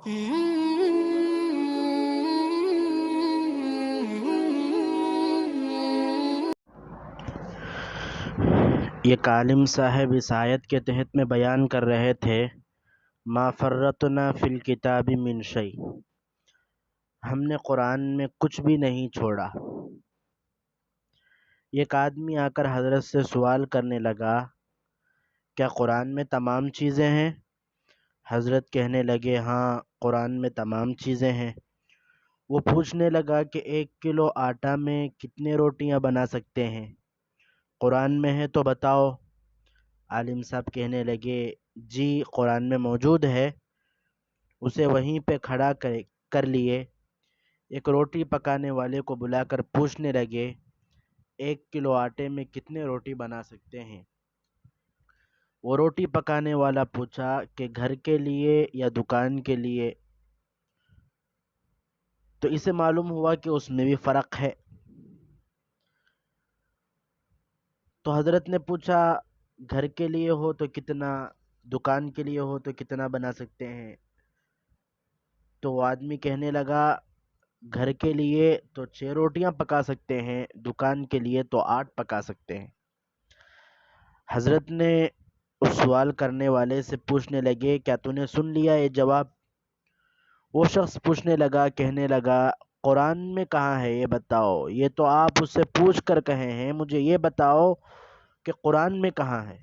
ایک عالم صاحب اس آیت کے تحت میں بیان کر رہے تھے ما فرطنا فی الکتاب من شیء، ہم نے قرآن میں کچھ بھی نہیں چھوڑا۔ ایک آدمی آ کر حضرت سے سوال کرنے لگا، کیا قرآن میں تمام چیزیں ہیں؟ حضرت کہنے لگے، ہاں قرآن میں تمام چیزیں ہیں۔ وہ پوچھنے لگا کہ 1 کلو آٹا میں کتنے روٹیاں بنا سکتے ہیں؟ قرآن میں ہے تو بتاؤ۔ عالم صاحب کہنے لگے، جی قرآن میں موجود ہے۔ اسے وہیں پہ کھڑا کر لیے، ایک روٹی پکانے والے کو بلا کر پوچھنے لگے، 1 کلو آٹے میں کتنے روٹی بنا سکتے ہیں؟ وہ روٹی پکانے والا پوچھا کہ گھر کے لیے یا دکان کے لیے؟ تو اسے معلوم ہوا کہ اس میں بھی فرق ہے۔ تو حضرت نے پوچھا، گھر کے لیے ہو تو کتنا، دکان کے لیے ہو تو کتنا بنا سکتے ہیں؟ تو وہ آدمی کہنے لگا، گھر کے لیے تو 6 روٹیاں پکا سکتے ہیں، دکان کے لیے تو 8 پکا سکتے ہیں۔ حضرت نے اس سوال کرنے والے سے پوچھنے لگے، کیا تو نے سن لیا یہ جواب؟ وہ شخص پوچھنے لگا، کہنے لگا، قرآن میں کہاں ہے یہ بتاؤ۔ یہ تو آپ اس سے پوچھ کر کہے ہیں، مجھے یہ بتاؤ کہ قرآن میں کہاں ہے؟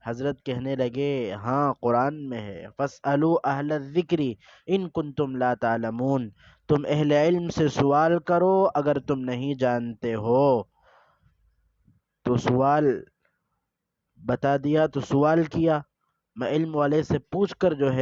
حضرت کہنے لگے، ہاں قرآن میں ہے، فَاسْأَلُوا أَهْلَ الذِّكْرِ إِن كُنتُمْ لَا تَعْلَمُونَ، تم اہل علم سے سوال کرو اگر تم نہیں جانتے ہو۔ تو سوال بتا دیا، تو سوال کیا، میں علم والے سے پوچھ کر جو ہے